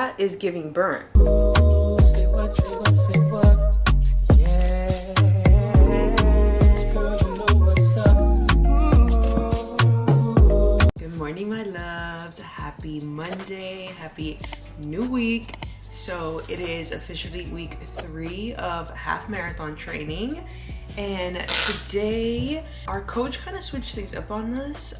that is giving burnt. Yeah. Girl, you know what's up. Good morning, my loves. Happy Monday. Happy new week. So it is officially week 3 of half marathon training. And today our coach kind of switched things up on us.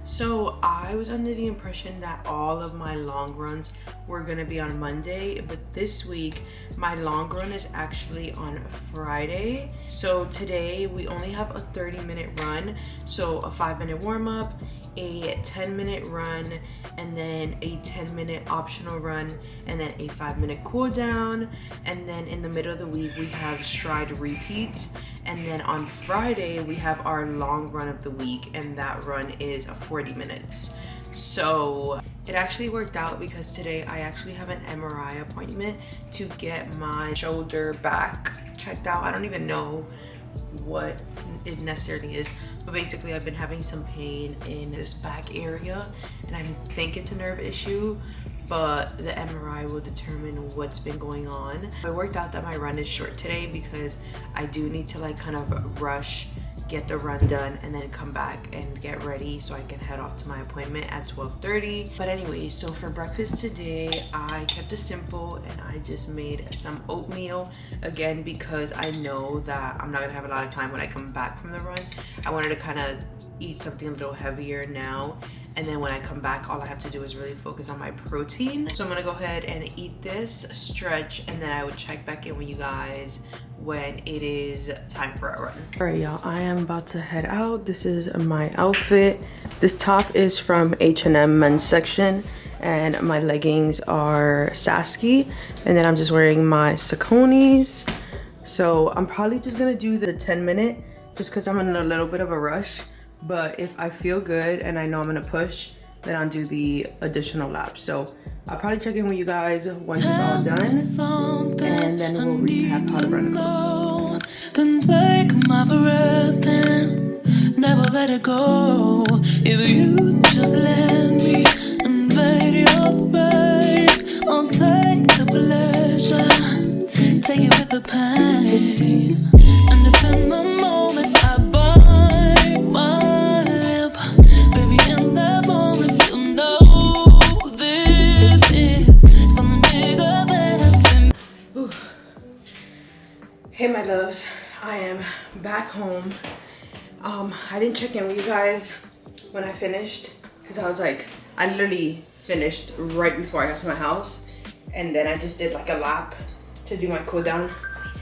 So I was under the impression that all of my long runs were gonna be on Monday, but this week my long run is actually on Friday. So today we only have a 30-minute run, so a 5-minute warm-up, a 10-minute run, and then a 10-minute optional run, and then a 5-minute cool down. And then in the middle of the week we have stride repeats, and then on Friday we have our long run of the week, and that run is 40 minutes. So it actually worked out because today I actually have an MRI appointment to get my shoulder back checked out. I don't even know what it necessarily is, but basically I've been having some pain in this back area, and I think it's a nerve issue, but the MRI will determine what's been going on. It worked out that my run is short today because I do need to like kind of rush, get the run done, and then come back and get ready so I can head off to my appointment at 12:30. But anyway, so for breakfast today I kept it simple and I just made some oatmeal, again because I know that I'm not gonna have a lot of time when I come back from the run. I wanted to kind of eat something a little heavier now, and then when I come back all I have to do is really focus on my protein. So I'm gonna go ahead and eat this, stretch, and then I would check back in with you guys when it is time for a run. All right, y'all, I am about to head out. This is my outfit. This top is from H&M men's section, and my leggings are Sasky, and then I'm just wearing my Saucony's. So I'm probably just gonna do the 10-minute just because I'm in a little bit of a rush, but if I feel good and I know I'm gonna push, then I'll do the additional laps. So I'll probably check in with you guys once it's all done, and then we'll recap how the run goes. Then take my breath and never let it go. If you just let me invade your space, I'll take the pleasure, take it with the pain. And if in the moment I bite my lip, baby, in that moment you know this is something bigger than a sin. Hey my loves, I am back home. I didn't check in with you guys when I finished because I was like, I literally finished right before I got to my house, and then I just did like a lap to do my cool down.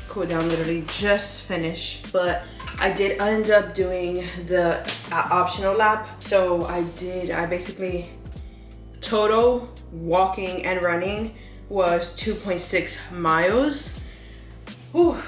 Cool down, literally just finished, but I did end up doing the optional lap. So I basically, total walking and running was 2.6 miles. Whew,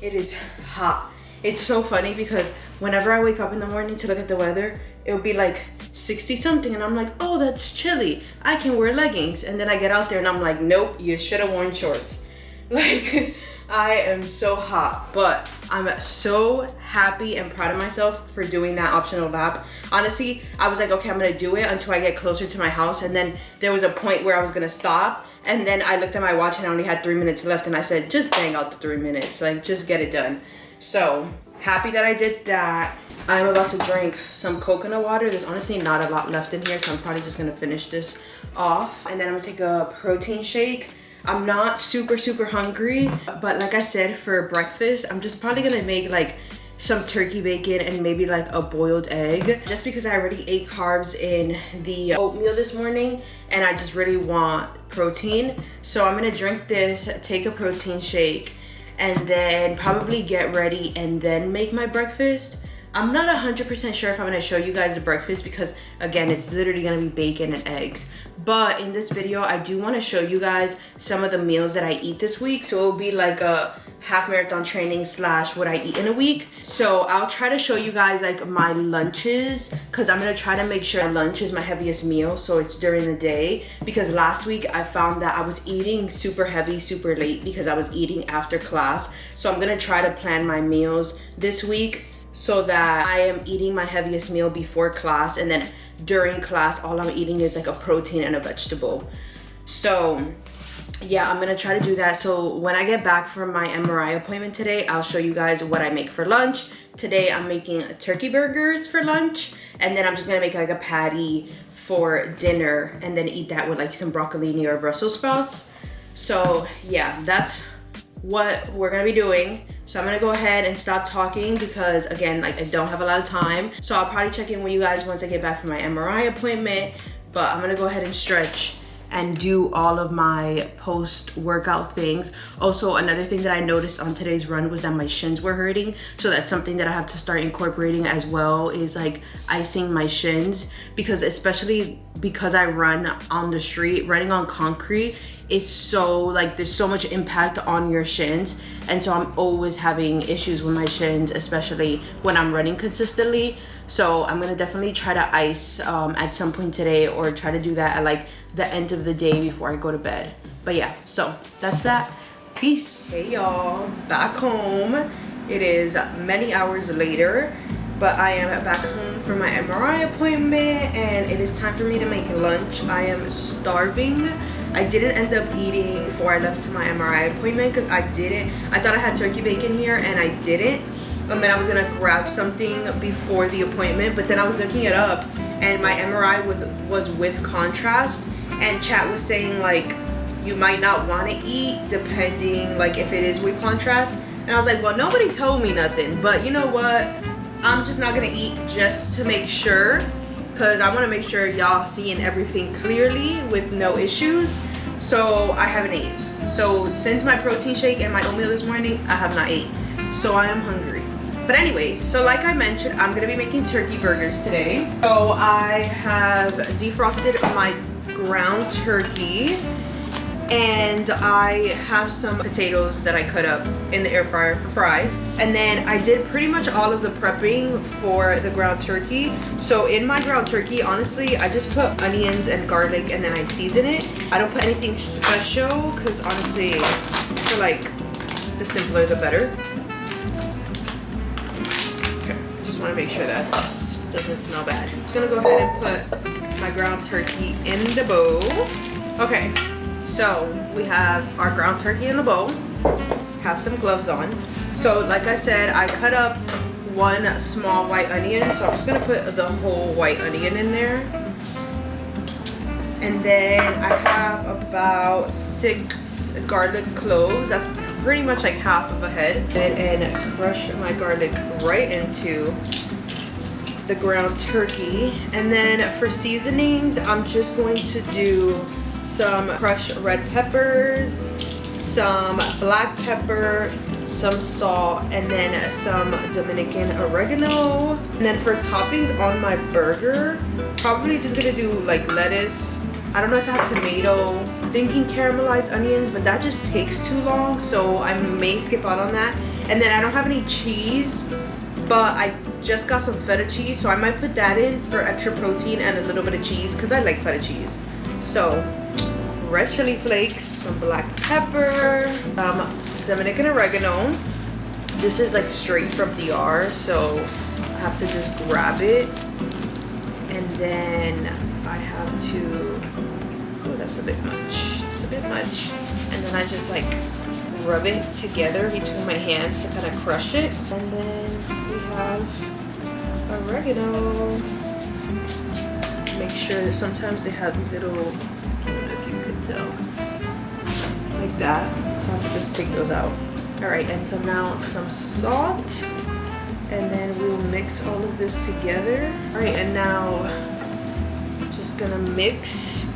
it is hot. It's so funny because whenever I wake up in the morning to look at the weather, it'll be like 60 something and I'm like, oh, that's chilly, I can wear leggings. And then I get out there and I'm like, nope, you should have worn shorts. Like, I am so hot, but I'm so happy and proud of myself for doing that optional lap. Honestly, I was like, okay, I'm gonna do it until I get closer to my house, and then there was a point where I was gonna stop, and then I looked at my watch and I only had 3 minutes left, and I said, just bang out the 3 minutes, like just get it done. So happy that I did that. I'm about to drink some coconut water. There's honestly not a lot left in here, so I'm probably just gonna finish this off, and then I'm gonna take a protein shake. I'm not super hungry, but like I said, for breakfast I'm just probably gonna make like some turkey bacon and maybe like a boiled egg, just because I already ate carbs in the oatmeal this morning and I just really want protein. So I'm gonna drink this, take a protein shake, and then probably get ready and then make my breakfast. I'm not 100% sure if I'm gonna show you guys the breakfast because again, it's literally gonna be bacon and eggs. But in this video, I do wanna show you guys some of the meals that I eat this week. So it'll be like a half marathon training slash what I eat in a week. So I'll try to show you guys like my lunches, because I'm gonna try to make sure my lunch is my heaviest meal, so it's during the day. Because last week I found that I was eating super heavy, super late because I was eating after class. So I'm gonna try to plan my meals this week so that I am eating my heaviest meal before class, and then during class all I'm eating is like a protein and a vegetable. So yeah, I'm gonna try to do that. So when I get back from my MRI appointment today, I'll show you guys what I make for lunch. Today I'm making turkey burgers for lunch, and then I'm just gonna make like a patty for dinner and then eat that with like some broccolini or Brussels sprouts. So yeah, that's what we're gonna be doing. So I'm gonna go ahead and stop talking because again, like I don't have a lot of time. So I'll probably check in with you guys once I get back from my MRI appointment, but I'm gonna go ahead and stretch and do all of my post-workout things. Also, another thing that I noticed on today's run was that my shins were hurting. So that's something that I have to start incorporating as well, is like icing my shins, because especially because I run on the street, running on concrete is so like, there's so much impact on your shins. And so I'm always having issues with my shins, especially when I'm running consistently. So I'm gonna definitely try to ice at some point today, or try to do that at like the end of the day before I go to bed. But yeah, so that's that. Peace. Hey y'all, back home. It is many hours later, but I am back home from my MRI appointment and it is time for me to make lunch. I am starving. I didn't end up eating before I left to my MRI appointment because I thought I had turkey bacon here and I didn't. And then I was gonna grab something before the appointment, but then I was looking it up and my MRI was with contrast, and chat was saying like you might not want to eat depending like if it is with contrast. And I was like, well, nobody told me nothing, but you know what, I'm just not gonna eat just to make sure, because I want to make sure y'all seeing everything clearly with no issues. So I haven't eaten. So since my protein shake and my oatmeal this morning, I have not eaten. So I am hungry. But anyways, so like I mentioned, I'm gonna be making turkey burgers today. So I have defrosted my ground turkey, and I have some potatoes that I cut up in the air fryer for fries. And then I did pretty much all of the prepping for the ground turkey. So in my ground turkey, honestly, I just put onions and garlic and then I season it. I don't put anything special because honestly, I feel like the simpler the better. Want to make sure that this doesn't smell bad. I'm just gonna go ahead and put my ground turkey in the bowl. Okay, so we have our ground turkey in the bowl. Have some gloves on. So like I said, I cut up one small white onion, so I'm just gonna put the whole white onion in there. And then I have about 6 garlic cloves. That's pretty much like half of a head. And crush my garlic right into the ground turkey. And then for seasonings, I'm just going to do some crushed red peppers, some black pepper, some salt, and then some Dominican oregano. And then for toppings on my burger, probably just gonna do like lettuce. I don't know if I have tomato. I'm thinking caramelized onions, but that just takes too long, so I may skip out on that. And then I don't have any cheese, but I just got some feta cheese, so I might put that in for extra protein and a little bit of cheese, because I like feta cheese. So red chili flakes, some black pepper, Dominican oregano. This is like straight from DR, so I have to just grab it. And then I have to, oh, that's a bit much. It's a bit much. And then I just like rub it together between my hands to kind of crush it. And then we have oregano. Make sure that sometimes they have these little, I don't know if you could tell, like that. So I have to just take those out. All right, and so now some salt. And then we'll mix all of this together. All right, and now just gonna mix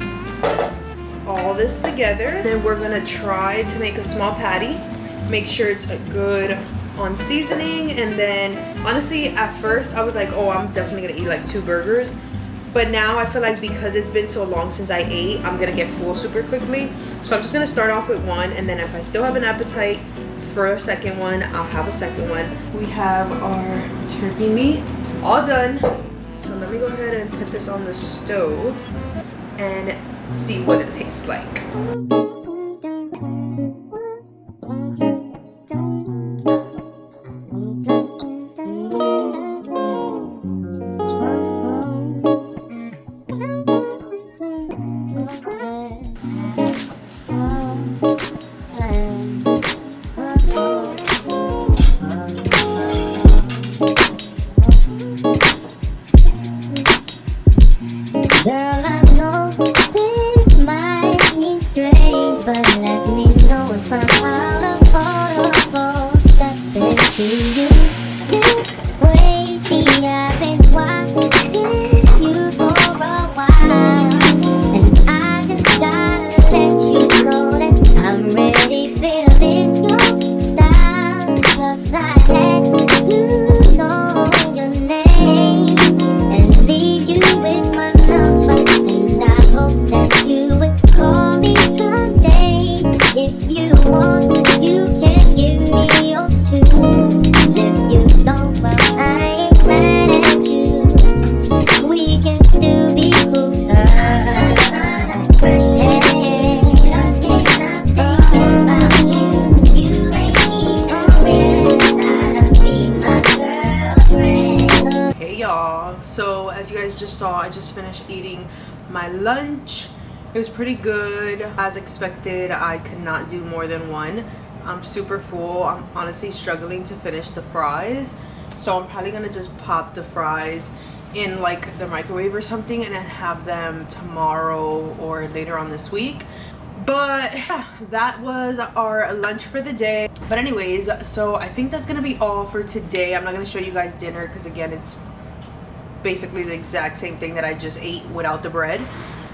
all this together. Then we're gonna try to make a small patty. Make sure it's good on seasoning. And then honestly, at first I was like, oh, I'm definitely gonna eat like 2 burgers. But now I feel like because it's been so long since I ate, I'm gonna get full super quickly. So I'm just gonna start off with 1, and then if I still have an appetite for a second one, I'll have a second one. We have our turkey meat all done. So let me go ahead and put this on the stove and see what it tastes like. Girl, I know this might seem strange, but let me know if I'm out of order. Step into you. This crazy, I've been watching you for a while, and I just gotta let you know that I'm ready, feeling your style. Plus, I had to know your name and leave you with my number, and I hope that you would call me someday. If you want, you can give me yours too. And if you don't, well, I ain't mad at you. We can still be cool. Fresh air, just can't stop thinking about you. You ain't even real, gotta be my girlfriend. Hey y'all, so as you guys just saw, I just finished eating my lunch. It was pretty good. As expected, I could not do more than one. I'm super full. I'm honestly struggling to finish the fries, so I'm probably gonna just pop the fries in like the microwave or something and then have them tomorrow or later on this week. But yeah, that was our lunch for the day. But anyways, so I think that's gonna be all for today. I'm not gonna show you guys dinner because again, it's basically the exact same thing that I just ate without the bread.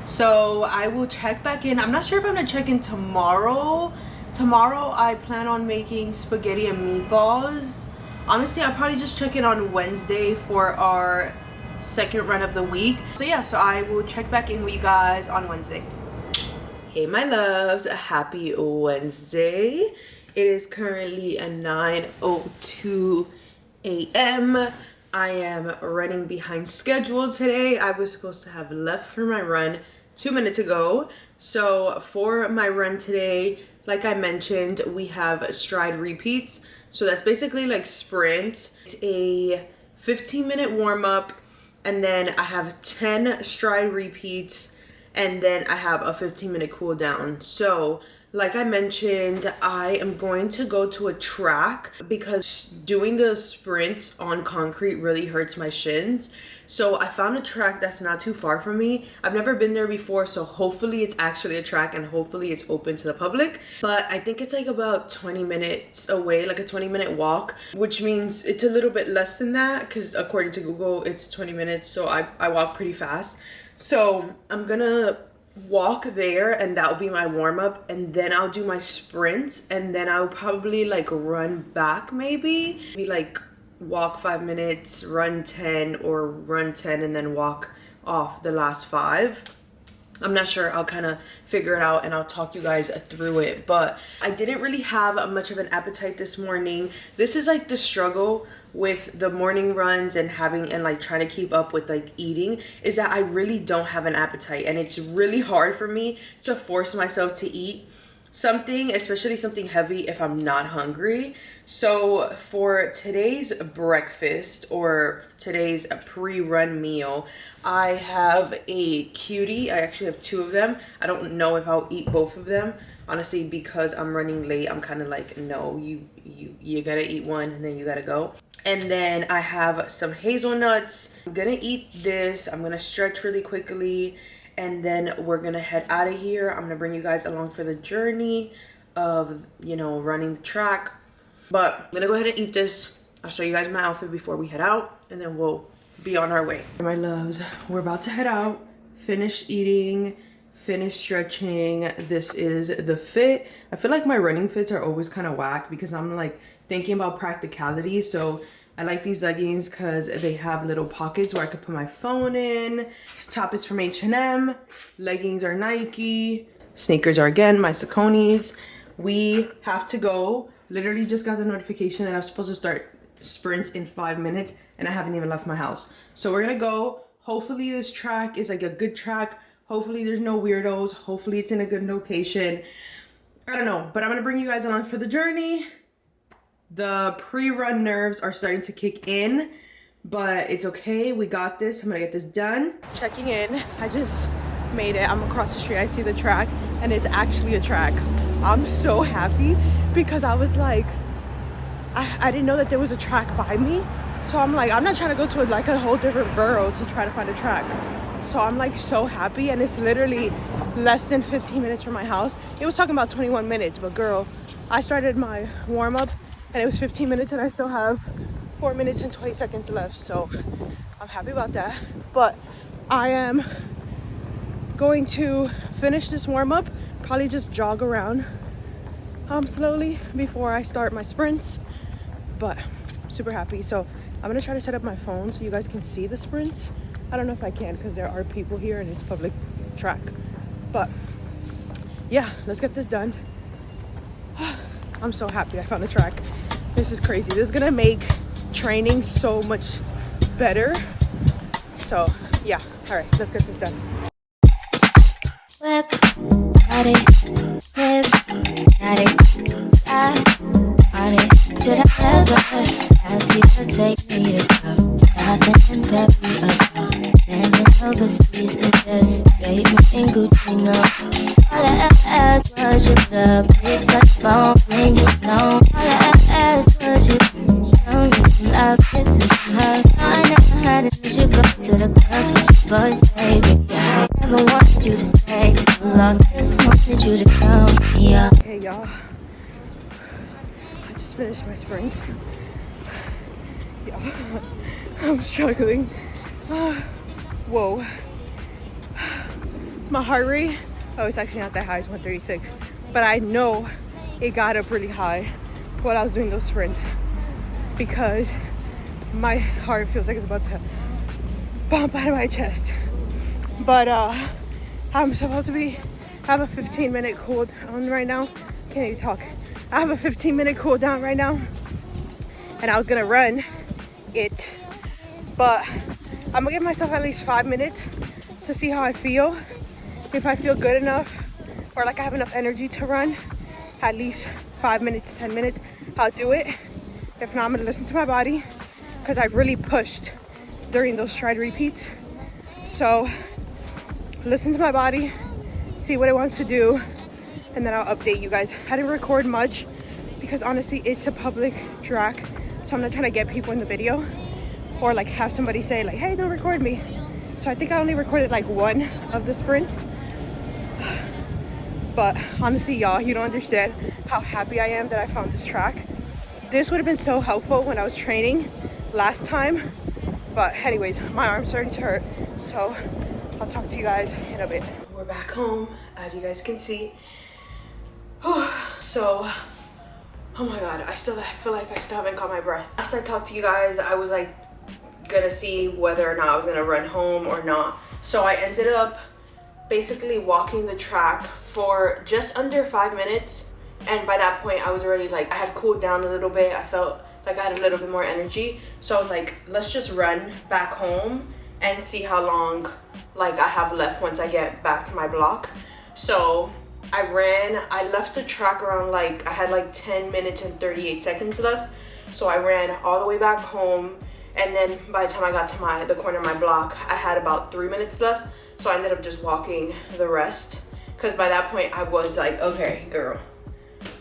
So I will check back in. I'm not sure if I'm gonna check in tomorrow. Tomorrow I plan on making spaghetti and meatballs. Honestly, I'll probably just check in on Wednesday for our second run of the week. So yeah, so I will check back in with you guys on Wednesday. Hey my loves, happy Wednesday. It is currently a 9:02 a.m. I am running behind schedule today. I was supposed to have left for my run 2 minutes ago. So for my run today, like I mentioned, we have stride repeats. So that's basically like sprint. It's a 15-minute warm-up, and then I have 10 stride repeats, and then I have a 15-minute cool down. So like I mentioned, I am going to go to a track because doing the sprints on concrete really hurts my shins. So I found a track that's not too far from me. I've never been there before, so hopefully it's actually a track and hopefully it's open to the public. But I think it's like about 20 minutes away, like a 20-minute walk, which means it's a little bit less than that because according to Google, it's 20 minutes. So I walk pretty fast. So I'm gonna walk there and that'll be my warm-up, and then I'll do my sprints, and then I'll probably like run back, maybe like walk 5 minutes, run 10, or run 10 and then walk off the last 5. I'm not sure. I'll kind of figure it out and I'll talk you guys through it. But I didn't really have much of an appetite this morning. This is like the struggle with the morning runs and having and like trying to keep up with like eating, is that I really don't have an appetite, and it's really hard for me to force myself to eat something, especially something heavy, if I'm not hungry. So for today's breakfast, or today's pre-run meal, I have a cutie. I actually have 2 of them. I don't know if I'll eat both of them, honestly, because I'm running late. I'm kind of like, no, you gotta eat one and then you gotta go. And then I have some hazelnuts. I'm gonna eat this. I'm gonna stretch really quickly, and then we're gonna head out of here. I'm gonna bring you guys along for the journey of, you know, running the track. But I'm gonna go ahead and eat this. I'll show you guys my outfit before we head out, and then we'll be on our way. My loves, we're about to head out. Finish eating, finish stretching. This is the fit. I feel like my running fits are always kind of whack because I'm like thinking about practicality. So I like these leggings because they have little pockets where I could put my phone in. This top is from H&M. Leggings are Nike. Sneakers are again my Sauconys. We have to go. Literally just got the notification that I'm supposed to start sprints in 5 minutes, and I haven't even left my house. So we're gonna go. Hopefully this track is like a good track. Hopefully there's no weirdos. Hopefully it's in a good location. I don't know, but I'm gonna bring you guys along for the journey. The pre-run nerves are starting to kick in, but it's okay. We got this. I'm gonna get this done. Checking in. I just made it. I'm across the street. I see the track, and it's actually a track. I'm so happy because I was like, I didn't know that there was a track by me. So I'm like, I'm not trying to go to like a whole different borough to try to find a track. So I'm like so happy, and it's literally less than 15 minutes from my house. It was talking about 21 minutes, but girl, I started my warm up and it was 15 minutes and I still have 4 minutes and 20 seconds left. So I'm happy about that. But I am going to finish this warm up, probably just jog around slowly before I start my sprints. But super happy. So I'm gonna try to set up my phone so you guys can see the sprints. I don't know if I can because there are people here and it's public track. But yeah, let's get this done. I'm so happy I found a track. This is crazy. This is gonna make training so much better. So yeah, all right, let's get this done. Whip, body, whip, body, on it. Did I ever ask you to take me to go? Nothing and pep me up. Standing overseas in just straight me in Gucci, no. All I asked was you the big touch phone when you know. All I asked was you show me some love, kisses and hugs. No, I never had it. You should go to the club with your boys, baby. Yeah, I never wanted you to stay too long. Just wanted you to come, yeah. Hey y'all, I just finished my sprint. Yeah, I'm struggling. Whoa. My heart rate, oh, it's actually not that high, it's 136. But I know it got up really high while I was doing those sprints because my heart feels like it's about to bump out of my chest. But I'm supposed to have a 15-minute cool down right now. Can't even talk. I have a 15-minute cool down right now, and I was gonna run it, but I'm gonna give myself at least 5 minutes to see how I feel. If I feel good enough or like I have enough energy to run at least 5 minutes, 10 minutes, I'll do it. If not, I'm gonna listen to my body because I really pushed during those stride repeats. So listen to my body, see what it wants to do, and then I'll update you guys. I didn't record much because honestly it's a public track, so I'm not trying to get people in the video or like have somebody say like, hey, don't record me. So I think I only recorded like one of the sprints. But honestly, y'all, you don't understand how happy I am that I found this track. This would have been so helpful when I was training last time. But anyways, my arm's starting to hurt, so I'll talk to you guys in a bit. We're back home, as you guys can see. So, oh my god, I feel like I still haven't caught my breath. Last I talked to you guys, I was like gonna see whether or not I was gonna run home or not. So I ended up basically walking the track for just under 5 minutes, and by that point I was already like, I had cooled down a little bit. I felt like I had a little bit more energy, so I was like, let's just run back home and see how long like I have left once I get back to my block. So I ran, I left the track around like, I had like 10 minutes and 38 seconds left. So I ran all the way back home, and then by the time I got to the corner of my block, I had about 3 minutes left. So I ended up just walking the rest, because by that point I was like, okay, girl,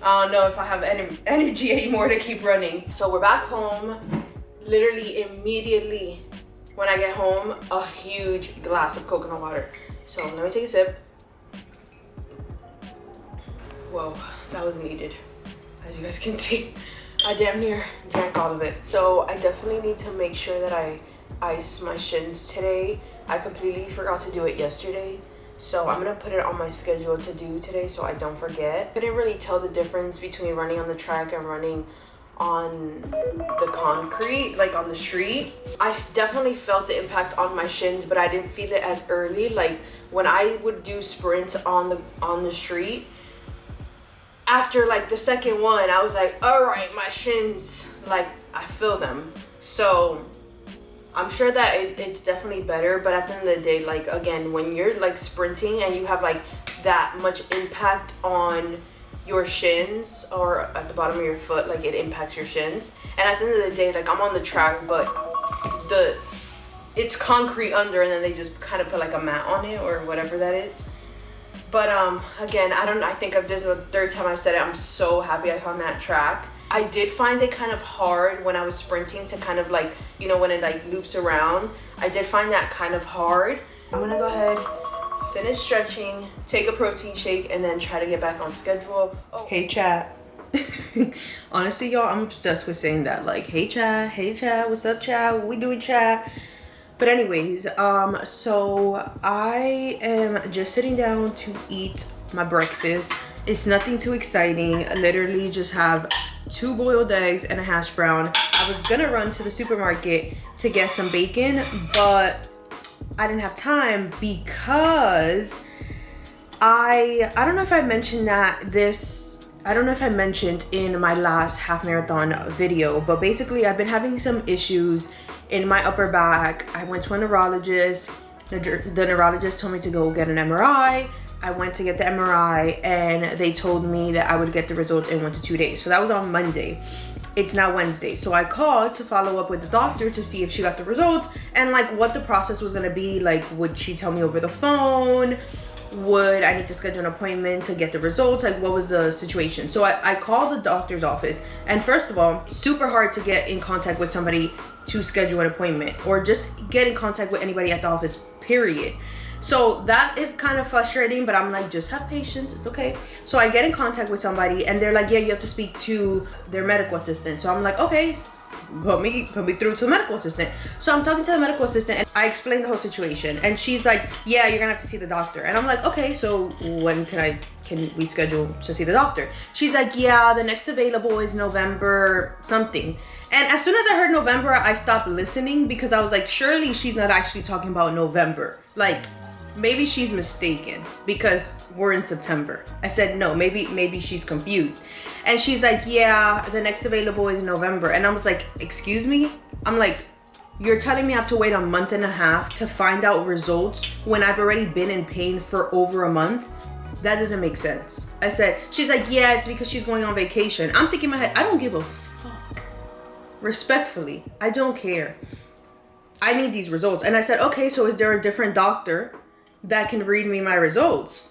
I don't know if I have any energy anymore to keep running. So we're back home. Literally immediately when I get home, a huge glass of coconut water. So let me take a sip. Whoa, that was needed. As you guys can see, I damn near drank all of it. So I definitely need to make sure that I ice my shins today. I completely forgot to do it yesterday, so I'm gonna put it on my schedule to do today so I don't forget. I couldn't really tell the difference between running on the track and running on the concrete, like on the street. I definitely felt the impact on my shins, but I didn't feel it as early. Like when I would do sprints on the street, after like the second one, I was like, all right, my shins, like I feel them. So I'm sure that it's definitely better, but at the end of the day, like again, when you're like sprinting and you have like that much impact on your shins or at the bottom of your foot, like it impacts your shins. And at the end of the day, like I'm on the track, but it's concrete under, and then they just kind of put like a mat on it or whatever that is. But again, I think this is the third time I've said it. I'm so happy I found that track. I did find it kind of hard when I was sprinting to kind of like, you know, when it like loops around. I did find that kind of hard. I'm gonna go ahead, finish stretching, take a protein shake, and then try to get back on schedule. Oh. Hey chat. Honestly, y'all, I'm obsessed with saying that. Like, hey chat, what's up chat? What we doing chat? But anyways, so I am just sitting down to eat my breakfast. It's nothing too exciting. I literally just have 2 boiled eggs and a hash brown. I was gonna run to the supermarket to get some bacon, but I didn't have time because I don't know if I mentioned I don't know if I mentioned in my last half marathon video, but basically I've been having some issues in my upper back. I went to a neurologist. The neurologist told me to go get an MRI. I went to get the MRI and they told me that I would get the results in 1 to 2 days. So that was on Monday. It's now Wednesday. So I called to follow up with the doctor to see if she got the results and like what the process was gonna be. Like, would she tell me over the phone? Would I need to schedule an appointment to get the results? Like, what was the situation? So I called the doctor's office, and first of all, super hard to get in contact with somebody to schedule an appointment or just get in contact with anybody at the office, period. So that is kind of frustrating, but I'm like, just have patience, it's okay. So I get in contact with somebody and they're like, yeah, you have to speak to their medical assistant. So I'm like, okay, put me through to the medical assistant. So I'm talking to the medical assistant and I explained the whole situation and she's like, yeah, you're gonna have to see the doctor. And I'm like, okay, so when can we schedule to see the doctor? She's like, yeah, the next available is November something. And as soon as I heard November, I stopped listening because I was like, surely she's not actually talking about November. Like, maybe she's mistaken because we're in September. I said, no, maybe she's confused. And she's like, yeah, the next available is November. And I was like, excuse me? I'm like, you're telling me I have to wait a month and a half to find out results when I've already been in pain for over a month? That doesn't make sense. I said, she's like, yeah, it's because she's going on vacation. I'm thinking in my head, I don't give a fuck. Respectfully, I don't care. I need these results. And I said, okay, so is there a different doctor that can read me my results?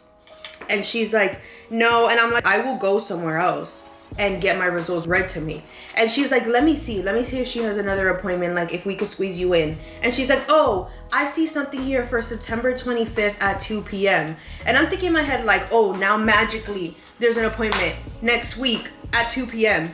And she's like, no. And I'm like, I will go somewhere else and get my results read to me. And she's like, let me see if she has another appointment, like if we could squeeze you in. And she's like, oh, I see something here for September 25th at 2 p.m. And I'm thinking in my head like, oh, now magically there's an appointment next week at 2 p.m.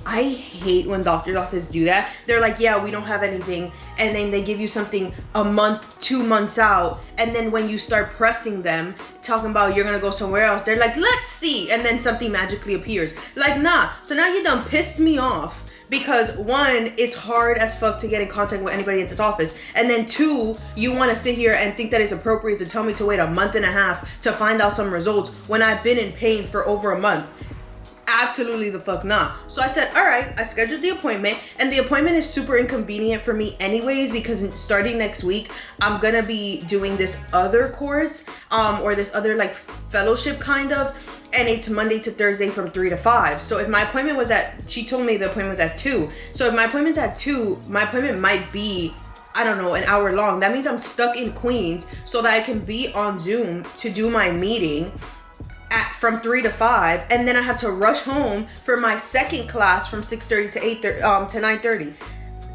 I hate when doctor's offices do that. They're like, yeah, we don't have anything. And then they give you something a month, 2 months out. And then when you start pressing them, talking about you're gonna go somewhere else, they're like, let's see. And then something magically appears. Like, nah. So now you done pissed me off. Because 1, it's hard as fuck to get in contact with anybody at this office. And then 2, you want to sit here and think that it's appropriate to tell me to wait a month and a half to find out some results when I've been in pain for over a month. Absolutely the fuck not. So I said, all right, I scheduled the appointment, and the appointment is super inconvenient for me anyways because starting next week, I'm gonna be doing this other course, or this other like fellowship kind of, and it's Monday to Thursday from 3 to 5. So if my appointment was she told me the appointment was at 2. So if my appointment's at 2, my appointment might be, I don't know, an hour long. That means I'm stuck in Queens so that I can be on Zoom to do my meeting from 3 to 5, and then I have to rush home for my second class from 6:30 to 8:30 to 9:30.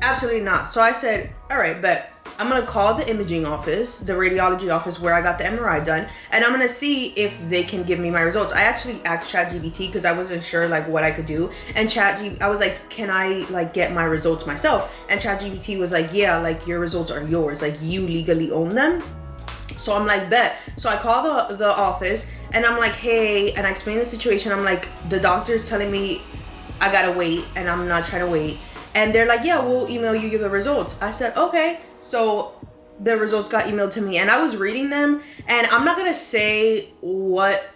Absolutely not. So I said, all right, but I'm gonna call the imaging office, the radiology office where I got the MRI done, and I'm gonna see if they can give me my results. I actually asked ChatGPT because I wasn't sure like what I could do, and I was like, can I like get my results myself? And ChatGPT was like, yeah, like your results are yours, like you legally own them. So I'm like, bet. So I call the office and I'm like, hey, and I explain the situation. I'm like, the doctor's telling me I gotta wait and I'm not trying to wait. And they're like, yeah, we'll email you the results. I said, okay. So the results got emailed to me and I was reading them, and I'm not gonna say what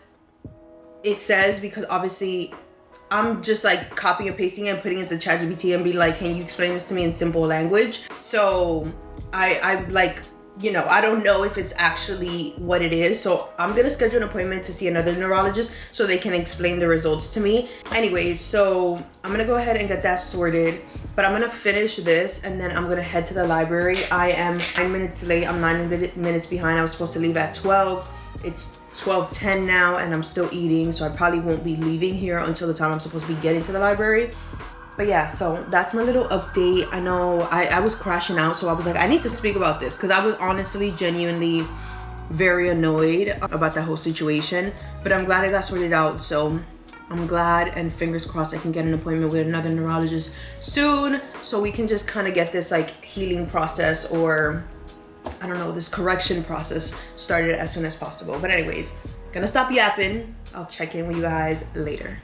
it says because obviously I'm just like copying and pasting it and putting it into ChatGPT and be like, can you explain this to me in simple language? So I like you know, I don't know if it's actually what it is. So I'm gonna schedule an appointment to see another neurologist so they can explain the results to me. Anyways, so I'm gonna go ahead and get that sorted, but I'm gonna finish this and then I'm gonna head to the library. I am 9 minutes late. I'm 9 minutes behind. I was supposed to leave at 12. It's 12:10 now and I'm still eating, so I probably won't be leaving here until the time I'm supposed to be getting to the library. But yeah, so that's my little update. I know I was crashing out, so I was like, I need to speak about this because I was honestly genuinely very annoyed about that whole situation, but I'm glad I got sorted out. So I'm glad, and fingers crossed I can get an appointment with another neurologist soon so we can just kind of get this like healing process, or I don't know, this correction process started as soon as possible. But anyways, gonna stop yapping. I'll check in with you guys later.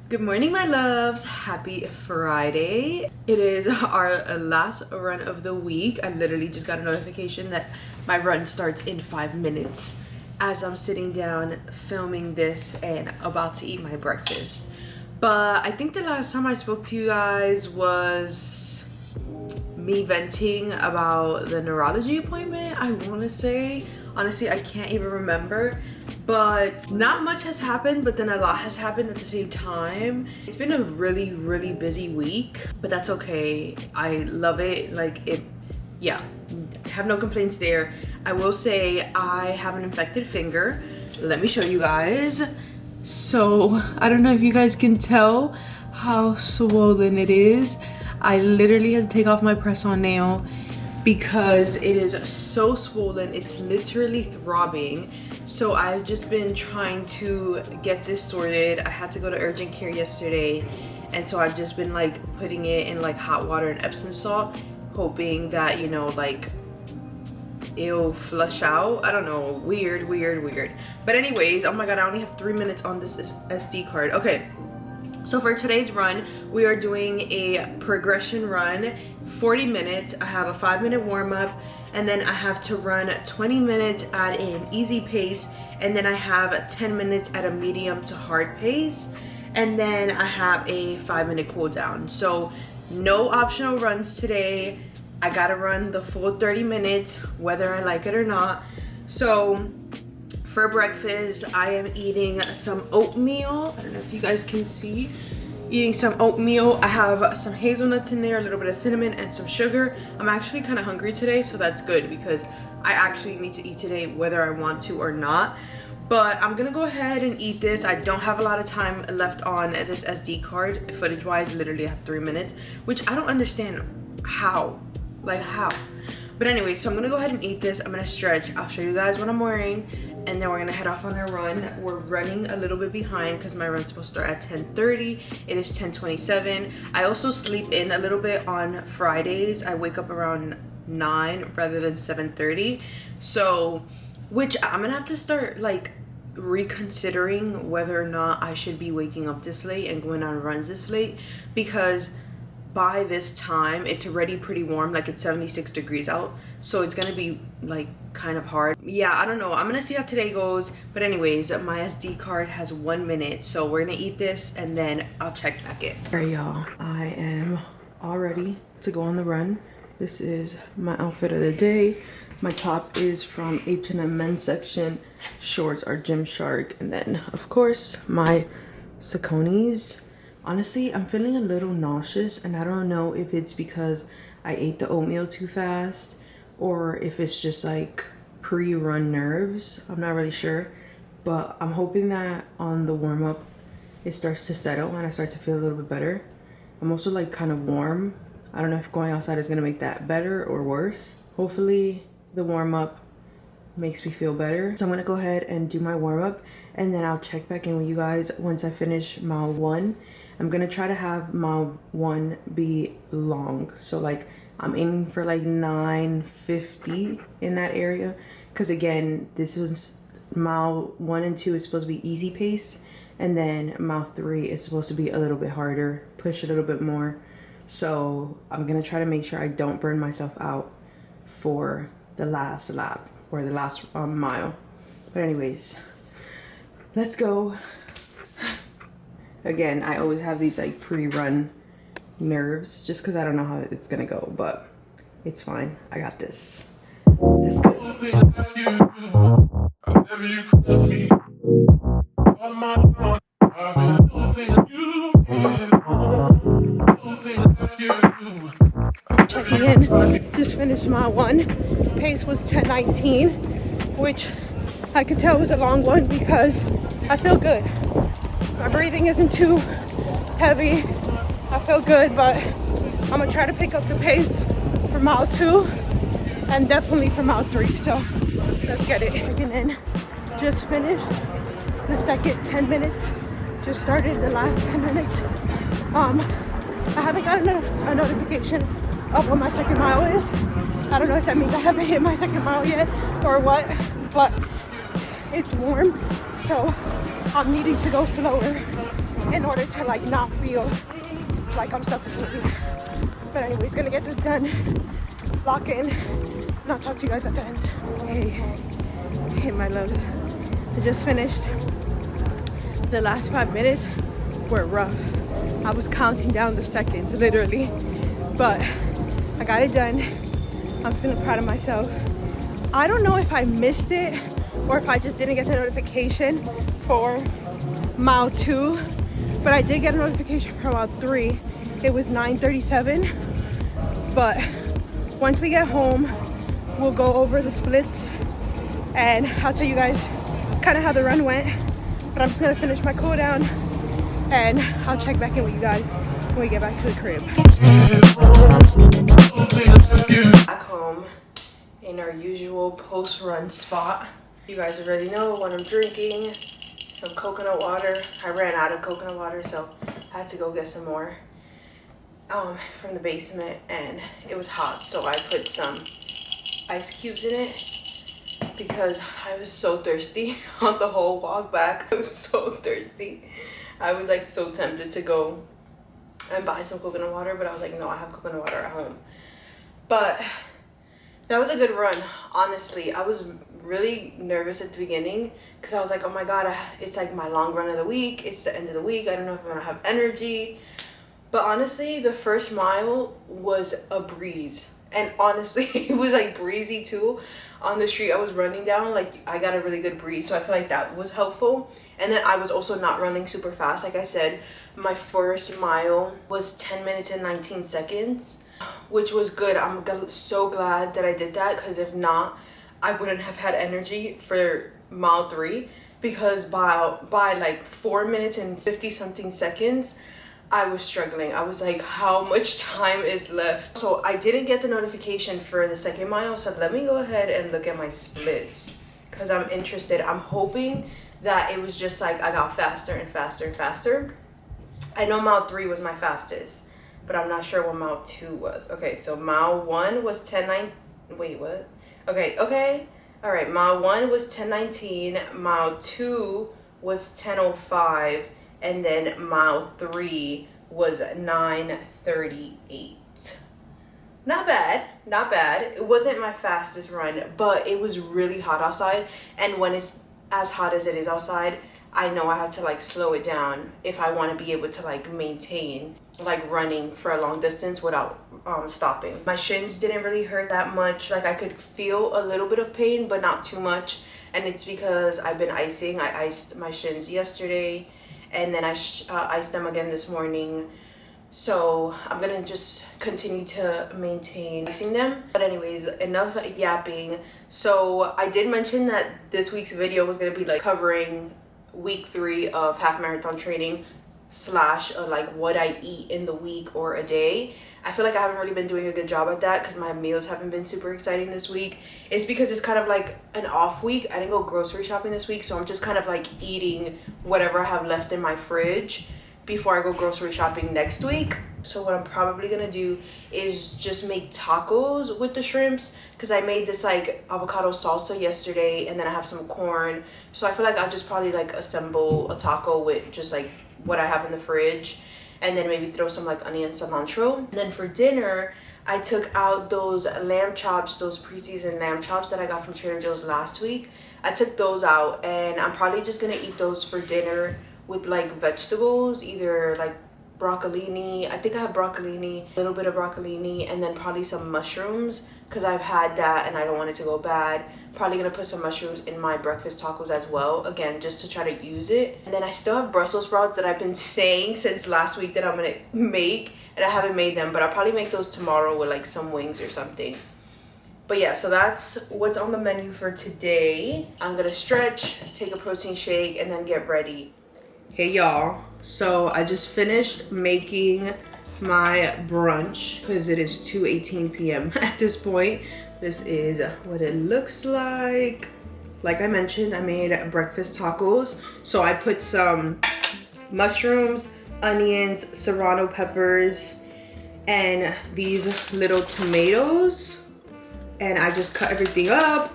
Good morning, my loves. Happy Friday. It is our last run of the week. I literally just got a notification that my run starts in 5 minutes as I'm sitting down filming this and about to eat my breakfast. But I think the last time I spoke to you guys was me venting about the neurology appointment, I want to say. Honestly, I can't even remember, but not much has happened, but then a lot has happened at the same time. It's been a really, really busy week, but that's okay. I love it. Like it, yeah, have no complaints there. I will say I have an infected finger. Let me show you guys. So I don't know if you guys can tell how swollen it is. I literally had to take off my press-on nail because it is so swollen. It's literally throbbing. So I've just been trying to get this sorted. I had to go to urgent care yesterday, and so I've just been like putting it in like hot water and Epsom salt, hoping that, you know, like it'll flush out. I don't know, weird. But anyways, oh my god, I only have 3 minutes on this SD card. Okay, so for today's run, we are doing a progression run, 40 minutes. I have a 5-minute warm-up, and then I have to run 20 minutes at an easy pace, and then I have 10 minutes at a medium to hard pace, and then I have a 5-minute cool down. So no optional runs today. I gotta run the full 30 minutes, whether I like it or not. So for breakfast, I am eating some oatmeal. I don't know if you guys can see. Eating some oatmeal. I have some hazelnuts in there, a little bit of cinnamon, and some sugar. I'm actually kind of hungry today, so that's good because I actually need to eat today whether I want to or not. But I'm gonna go ahead and eat this. I don't have a lot of time left on this SD card. Footage wise, literally I have 3 minutes, which I don't understand how. Like how? But anyway, so I'm gonna go ahead and eat this. I'm gonna stretch. I'll show you guys what I'm wearing, and then we're gonna head off on our run. We're running a little bit behind because my run's supposed to start at 10:30. It is 10:27. I also sleep in a little bit on Fridays. I wake up around 9 rather than 7:30. So, which I'm gonna have to start like reconsidering whether or not I should be waking up this late and going on runs this late, because by this time it's already pretty warm, like it's 76 degrees out, so it's gonna be like kind of hard. Yeah, I don't know, I'm gonna see how today goes. But anyways, my SD card has 1 minute, so we're gonna eat this and then I'll check back in. Alright y'all, I am all ready to go on the run. This is my outfit of the day. My top is from H&M men's section, shorts are Gymshark, and then of course my Saucony's. Honestly, I'm feeling a little nauseous, and I don't know if it's because I ate the oatmeal too fast or if it's just like pre-run nerves. I'm not really sure, but I'm hoping that on the warm-up it starts to settle and I start to feel a little bit better. I'm also like kind of warm. I don't know if going outside is gonna make that better or worse. Hopefully the warm-up makes me feel better. So I'm gonna go ahead and do my warm-up, and then I'll check back in with you guys once I finish mile 1. I'm gonna try to have mile 1 be long, so like I'm aiming for like 9:50 in that area, because again, this is mile 1 and 2 is supposed to be easy pace, and then mile 3 is supposed to be a little bit harder, push a little bit more. So I'm gonna try to make sure I don't burn myself out for the last lap or the last mile. But anyways, let's go. Again, I always have these like pre-run nerves just because I don't know how it's gonna go, but it's fine. I got this. That's good. Checking in, just finished mile 1. Pace was 10:19, which I could tell was a long one because I feel good. My breathing isn't too heavy. I feel good, but I'm gonna try to pick up the pace for mile 2 and definitely for mile 3. So let's get it. Checking in, just finished the second 10 minutes. Just started the last 10 minutes. I haven't gotten a notification of what my second mile is. I don't know if that means I haven't hit my second mile yet or what, but it's warm, so I'm needing to go slower in order to like not feel like I'm suffocating. But anyways, gonna get this done, lock in, and I'll talk to you guys at the end. Hey my loves, I just finished. The last 5 minutes were rough. I was counting down the seconds, literally, but I got it done. I'm feeling proud of myself. I don't know if I missed it or if I just didn't get the notification for mile 2, but I did get a notification for mile 3. It was 9:37, but once we get home, we'll go over the splits and I'll tell you guys kind of how the run went. But I'm just gonna finish my cool down and I'll check back in with you guys when we get back to the crib. Back home in our usual post-run spot. You guys already know what I'm drinking. Some coconut water. I ran out of coconut water, so I had to go get some more from the basement, and it was hot, so I put some ice cubes in it because I was so thirsty on the whole walk back. I was so thirsty. I was like so tempted to go and buy some coconut water, but I was like, no, I have coconut water at home. But that was a good run, honestly. I was really nervous at the beginning because I was like, oh my god, it's like my long run of the week. It's the end of the week. I don't know if I'm gonna have energy. But honestly, the first mile was a breeze. And honestly, it was like breezy too. On the street I was running down, like I got a really good breeze, so I feel like that was helpful. And then I was also not running super fast. Like I said, my first mile was 10 minutes and 19 seconds, which was good. I'm so glad that I did that, because if not, I wouldn't have had energy for mile 3, because by like 4 minutes and 50 something seconds I was struggling. I was like, how much time is left? So I didn't get the notification for the second mile, so let me go ahead and look at my splits because I'm interested. I'm hoping that it was just like I got faster and faster and faster. I know mile 3 was my fastest, but I'm not sure what mile 2 was. Okay, so mile 1 was 10:09. Wait, what? Okay. All right, mile 1 was 10:19. Mile 2 was 10:05. And then mile 3 was 9:38. Not bad. It wasn't my fastest run, but it was really hot outside. And when it's as hot as it is outside, I know I have to like slow it down if I want to be able to like maintain like running for a long distance without stopping. My shins didn't really hurt that much. Like I could feel a little bit of pain, but not too much. And it's because I've been icing. I iced my shins yesterday, and then I iced them again this morning. So I'm gonna just continue to maintain icing them. But anyways, enough yapping. So I did mention that this week's video was gonna be like covering week 3 of half marathon training / like what I eat in the week or a day. I feel like I haven't really been doing a good job at that because my meals haven't been super exciting this week. It's because it's kind of like an off week. I didn't go grocery shopping this week, so I'm just kind of like eating whatever I have left in my fridge before I go grocery shopping next week. So what I'm probably gonna do is just make tacos with the shrimps, because I made this like avocado salsa yesterday, and then I have some corn. So I feel like I'll just probably like assemble a taco with just like what I have in the fridge, and then maybe throw some like onion cilantro. And then for dinner, I took out those lamb chops, those pre-seasoned lamb chops that I got from Trader Joe's last week. I took those out, and I'm probably just gonna eat those for dinner with like vegetables, either like broccolini. I think I have broccolini, a little bit of broccolini, and then probably some mushrooms because I've had that and I don't want it to go bad. Probably gonna put some mushrooms in my breakfast tacos as well, again, just to try to use it. And then I still have Brussels sprouts that I've been saying since last week that I'm gonna make, and I haven't made them, but I'll probably make those tomorrow with like some wings or something. But yeah, so that's what's on the menu for today. I'm gonna stretch, take a protein shake, and then get ready. Hey y'all, so I just finished making my brunch because it is 2:18 p.m. at this point. This is what it looks like. Like I mentioned, I made breakfast tacos. So I put some mushrooms, onions, serrano peppers, and these little tomatoes. And I just cut everything up,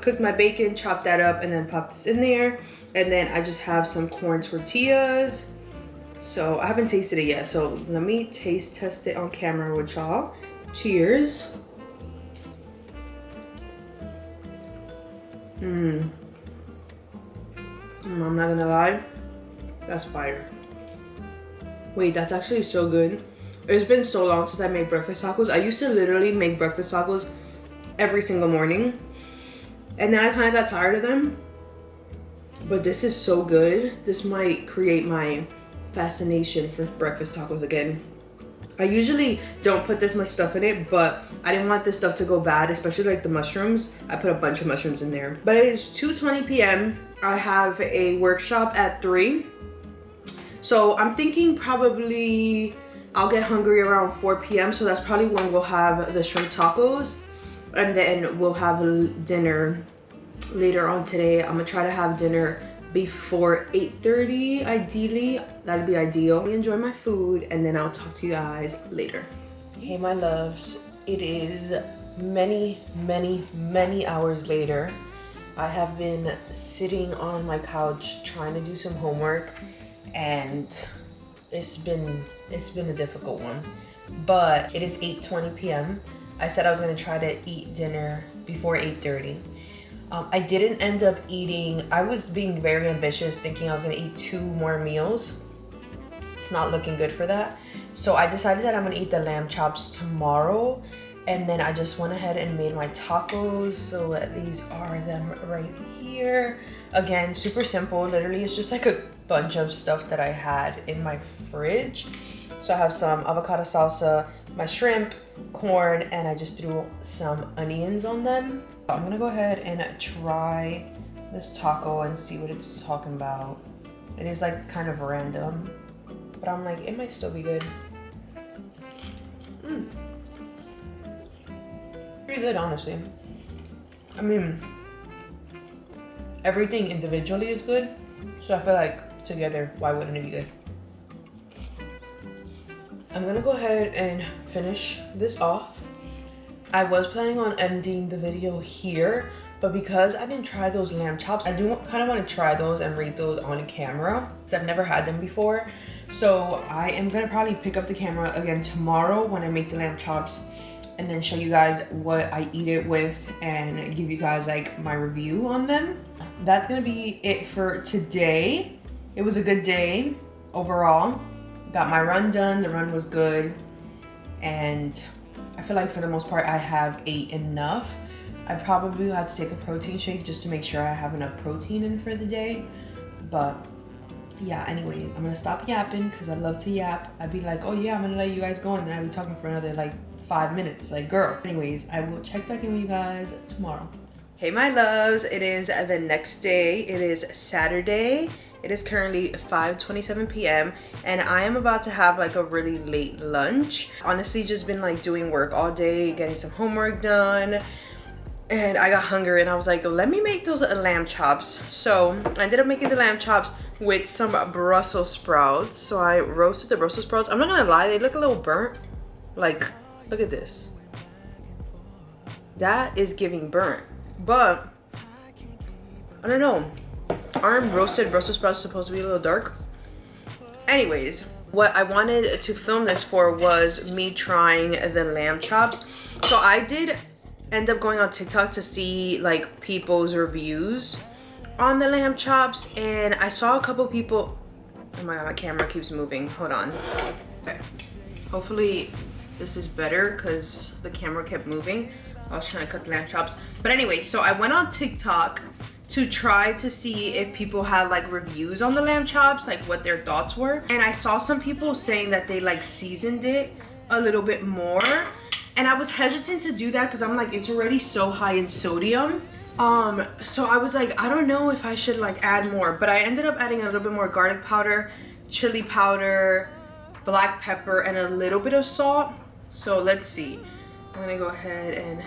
cooked my bacon, chopped that up, and then popped this in there. And then I just have some corn tortillas. So I haven't tasted it yet. So let me taste test it on camera with y'all. Cheers. I'm not gonna lie, that's fire. Wait, that's actually so good. It's been so long since I made breakfast tacos. I used to literally make breakfast tacos every single morning, and then I kind of got tired of them. But this is so good. This might create my fascination for breakfast tacos again. I usually don't put this much stuff in it, but I didn't want this stuff to go bad, especially like the mushrooms. I put a bunch of mushrooms in there. But it is 2:20 p.m. I have a workshop at 3. So I'm thinking probably I'll get hungry around 4 p.m. So that's probably when we'll have the shrimp tacos. And then we'll have dinner later on today. I'm gonna try to have dinner before 8:30, ideally. That'd be ideal. I enjoy my food, and then I'll talk to you guys later. Hey my loves, it is many hours later. I have been sitting on my couch trying to do some homework, and it's been a difficult one. But it is 8:20 p.m. I said I was gonna try to eat dinner before 8:30. I didn't end up eating. I was being very ambitious, thinking I was gonna eat 2 more meals. It's not looking good for that. So I decided that I'm gonna eat the lamb chops tomorrow. And then I just went ahead and made my tacos. So these are them right here. Again, super simple. Literally, it's just like a bunch of stuff that I had in my fridge. So I have some avocado salsa, my shrimp, corn, and I just threw some onions on them. I'm gonna go ahead and try this taco and see what it's talking about. It is like kind of random, but I'm like, it might still be good. Pretty good, honestly. I mean, everything individually is good, so I feel like together, why wouldn't it be good? I'm gonna go ahead and finish this off. I was planning on ending the video here, but because I didn't try those lamb chops, I do kind of want to try those and rate those on camera because I've never had them before. So I am gonna probably pick up the camera again tomorrow when I make the lamb chops, and then show you guys what I eat it with and give you guys like my review on them. That's gonna be it for today. It was a good day overall. Got my run done. The run was good, and I feel like for the most part I have ate enough. I probably will have to take a protein shake just to make sure I have enough protein in for the day. But yeah, anyways, I'm gonna stop yapping because I love to yap. I'd be like, oh yeah, I'm gonna let you guys go, and then I'd be talking for another like 5 minutes, like girl. Anyways, I will check back in with you guys tomorrow. Hey my loves, it is the next day. It is Saturday. It is currently 5:27 p.m. and I am about to have like a really late lunch. Honestly, just been like doing work all day, getting some homework done, and I got hungry and I was like, let me make those lamb chops. So I ended up making the lamb chops with some Brussels sprouts. So I roasted the Brussels sprouts. I'm not gonna lie, they look a little burnt. Like, look at this. That is giving burnt, but I don't know. Aren't roasted Brussels sprouts supposed to be a little dark? Anyways, what I wanted to film this for was me trying the lamb chops. So I did end up going on TikTok to see like people's reviews on the lamb chops, and I saw a couple people Oh my god, my camera keeps moving. Hold on. Okay. Hopefully this is better because the camera kept moving. I was trying to cut the lamb chops. But anyway, so I went on TikTok to try to see if people had like reviews on the lamb chops, like what their thoughts were. And I saw some people saying that they like seasoned it a little bit more. And I was hesitant to do that because I'm like, it's already so high in sodium. So I was like, I don't know if I should like add more, but I ended up adding a little bit more garlic powder, chili powder, black pepper, and a little bit of salt. So let's see. I'm gonna go ahead and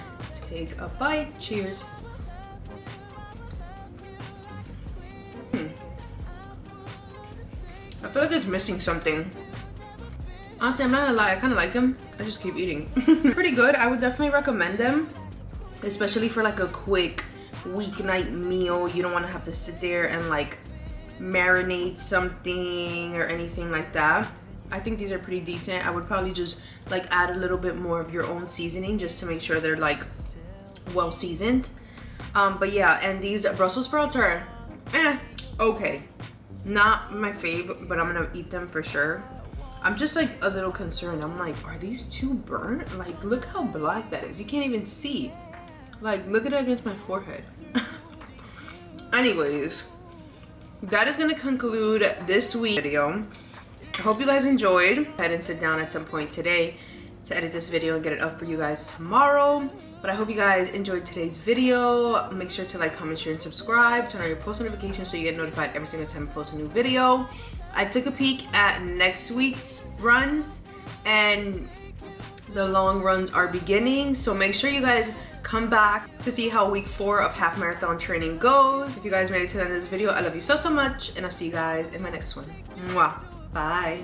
take a bite. Cheers. I feel like it's missing something. Honestly, I'm not gonna lie, I kind of like them. I just keep eating. Pretty good. I would definitely recommend them, especially for like a quick weeknight meal. You don't want to have to sit there and like marinate something or anything like that. I think these are pretty decent. I would probably just like add a little bit more of your own seasoning just to make sure they're like well seasoned. But yeah, and these Brussels sprouts are okay. Not my fave, but I'm gonna eat them for sure. I'm just like a little concerned. I'm like, are these too burnt? Like, look how black that is. You can't even see. Like, look at it against my forehead. Anyways, that is gonna conclude this week's video. I hope you guys enjoyed. Go ahead and sit down at some point today to edit this video and get it up for you guys tomorrow. But I hope you guys enjoyed today's video. Make sure to like, comment, share, and subscribe. Turn on your post notifications so you get notified every single time I post a new video. I took a peek at next week's runs and the long runs are beginning. So make sure you guys come back to see how week 4 of half marathon training goes. If you guys made it to the end of this video, I love you so, so much. And I'll see you guys in my next one. Mwah. Bye.